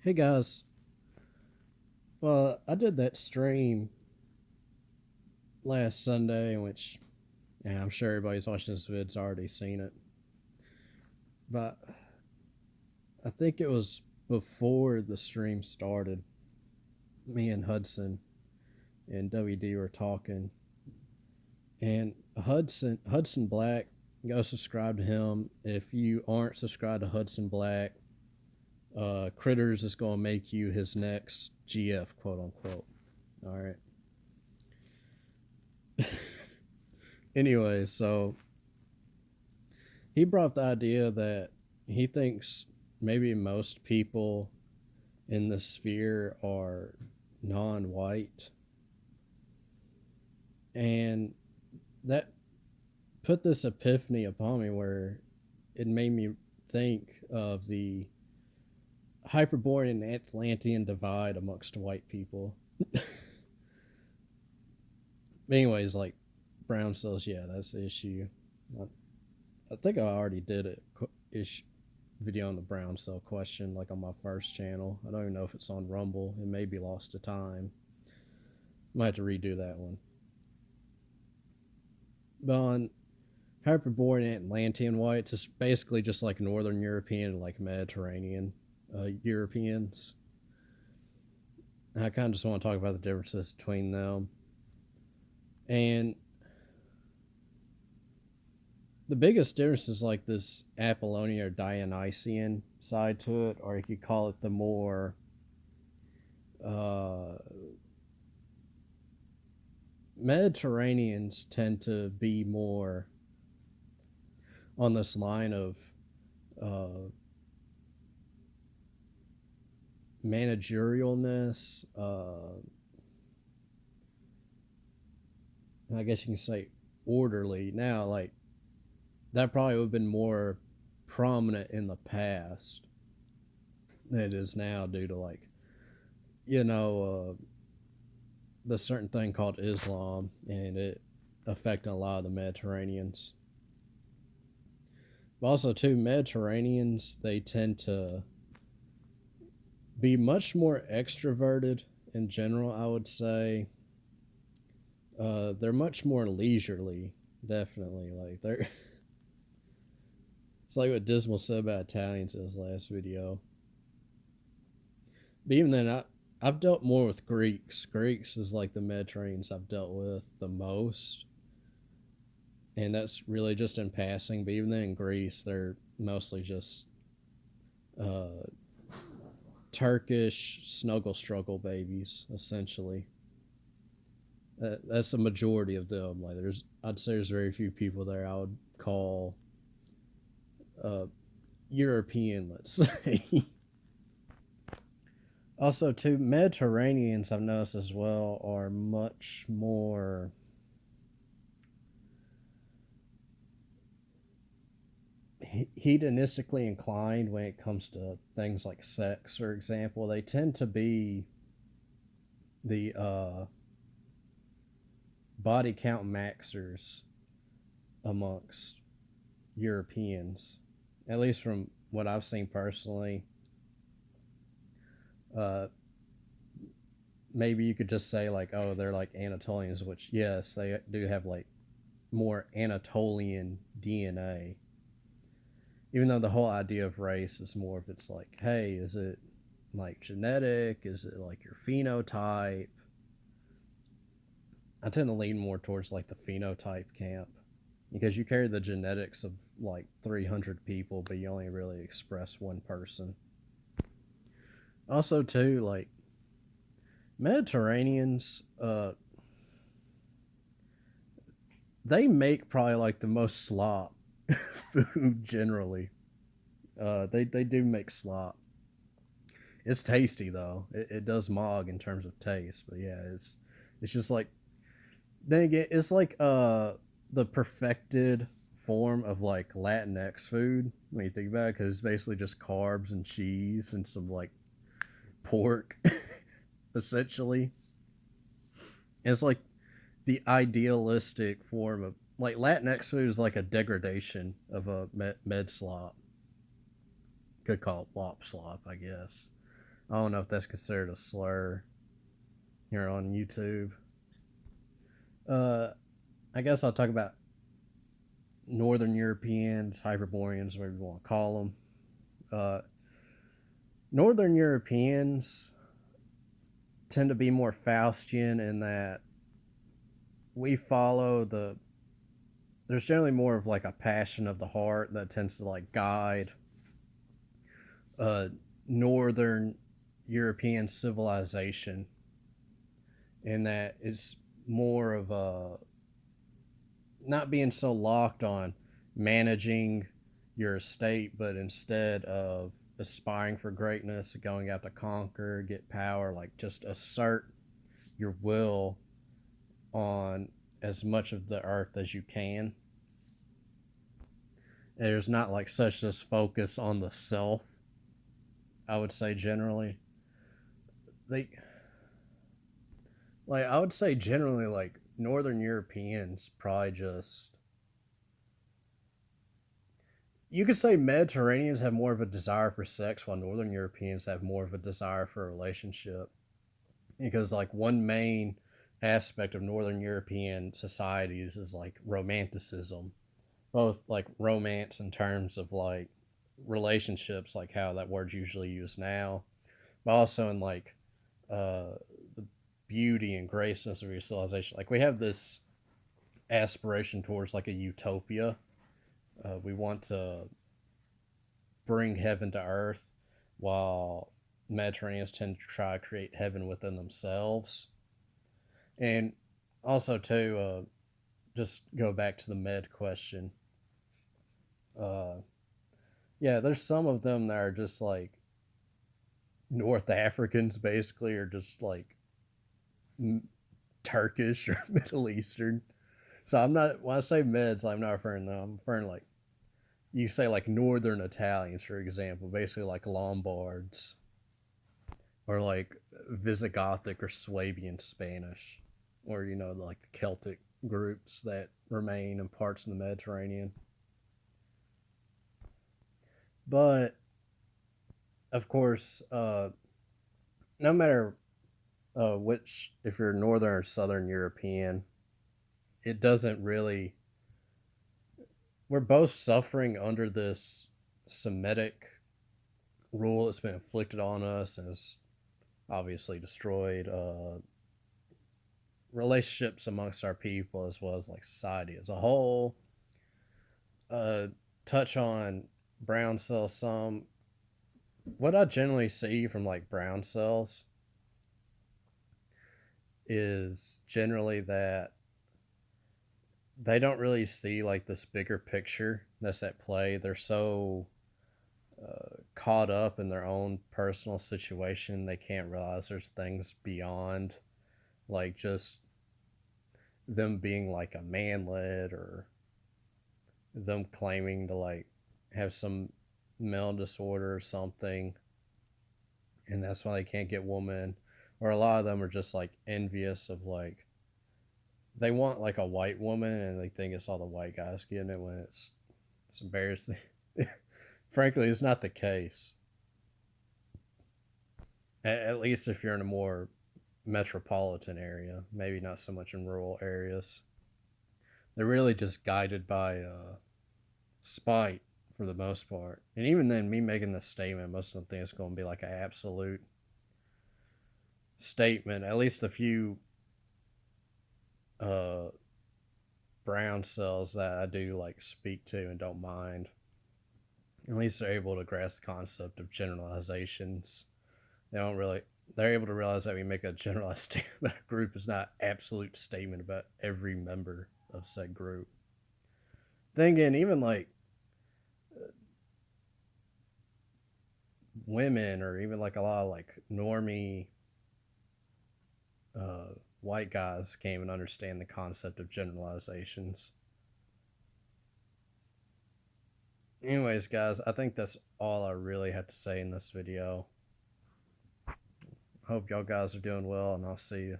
Hey guys, well, I did that stream last Sunday, in which I'm sure everybody's watching this vid's already seen it, but I think it was before the stream started. Me and Hudson and WD were talking, and Hudson Black, go subscribe to him. If you aren't subscribed to Hudson Black, Critters is going to make you his next GF, quote unquote. All right. Anyway, so he brought up the idea that he thinks maybe most people in the sphere are non-white, and that put this epiphany upon me where it made me think of the Hyperborean and Atlantean divide amongst white people. Anyways, like brown cells, yeah, that's the issue. I think I already did it video on the brown cell question, like on my first channel. I don't even know if it's on Rumble. It may be lost to time. Might have to redo that one. But on Hyperborean and Atlantean whites, it's basically just like Northern European and like Mediterranean Europeans. And I kind of just want to talk about the differences between them. And the biggest difference is like this Apollonian or Dionysian side to it, or you could call it the more Mediterraneans tend to be more on this line of managerialness. I guess you can say orderly. Now, like that probably would have been more prominent in the past than it is now, due to like the certain thing called Islam and it affecting a lot of the Mediterraneans. But also, too, Mediterraneans, they tend to be much more extroverted in general, I would say. They're much more leisurely, definitely. Like, they're. It's like what Dismal said about Italians in his last video. But even then, I've dealt more with Greeks. Greeks is like the Mediterraneans I've dealt with the most. And that's really just in passing. But even then, in Greece, they're mostly just Turkish snuggle struggle babies, essentially. That's the majority of them. Like, I'd say there's very few people there I would call European, let's say. Also, too, Mediterraneans, I've noticed as well, are much more hedonistically inclined when it comes to things like sex, for example. They tend to be the body count maxers amongst Europeans, at least from what I've seen personally. Maybe you could just say like, oh, they're like Anatolians, which yes, they do have like more Anatolian DNA. Even though the whole idea of race is more of it's like, hey, is it like genetic? Is it like your phenotype? I tend to lean more towards like the phenotype camp because you carry the genetics of like 300 people, but you only really express one person. Also, too, like Mediterraneans, they make probably like the most slop food generally. They do make slop. It's tasty though. It does mog in terms of taste, but yeah, it's just like, then again, it's like the perfected form of like Latinx food when you think about it, because it's basically just carbs and cheese and some like pork, essentially. It's like the idealistic form of like Latinx food is like a degradation of a med slop. Could call it wop slop, I guess. I don't know if that's considered a slur here on YouTube. Uh, I guess I'll talk about Northern Europeans, Hyperboreans, whatever you want to call them. Northern Europeans tend to be more Faustian in that we follow there's generally more of like a passion of the heart that tends to like guide Northern European civilization, in that it's more of a not being so locked on managing your estate, but instead of aspiring for greatness, going out to conquer, get power, like just assert your will on as much of the earth as you can. There's not like such this focus on the self, I would say generally. They like I would say generally like Northern Europeans probably just you could say Mediterraneans have more of a desire for sex while Northern Europeans have more of a desire for a relationship. Because like one main aspect of Northern European societies is like romanticism, both like romance in terms of like relationships, like how that word's usually used now, but also in like the beauty and graceness of your civilization. Like we have this aspiration towards like a utopia. We want to bring heaven to earth, while Mediterraneans tend to try to create heaven within themselves. And also, too, just go back to the med question. Uh, yeah, there's some of them that are just like North Africans, basically, or just like Turkish or Middle Eastern. So I'm not, when I say meds, I'm not referring to them. I'm referring like, you say like Northern Italians, for example, basically like Lombards, or like Visigothic or Swabian Spanish, or like the Celtic groups that remain in parts of the Mediterranean. But of course, no matter which, if you're Northern or Southern European, it doesn't really. We're both suffering under this Semitic rule that's been inflicted on us and has obviously destroyed relationships amongst our people as well as like society as a whole. Touch on brown cells some. What I generally see from like brown cells is generally that they don't really see like this bigger picture that's at play. They're so caught up in their own personal situation, they can't realize there's things beyond like just them being like a man led, or them claiming to like have some mental disorder or something, and that's why they can't get women. Or a lot of them are just like envious of like they want like a white woman and they think it's all the white guys getting it, when it's embarrassing. Frankly, it's not the case. At least if you're in a more metropolitan area, maybe not so much in rural areas. They're really just guided by spite for the most part. And even then, me making this statement, most of them think it's going to be like an absolute statement. At least a few brown cells that I do like speak to and don't mind. At least they're able to grasp the concept of generalizations. They're able to realize that we make a generalized statement about a group is not an absolute statement about every member of said group. Then again, even like women, or even like a lot of like normie white guys can't even understand the concept of generalizations. Anyways, guys, I think that's all I really have to say in this video. Hope y'all guys are doing well, and I'll see you.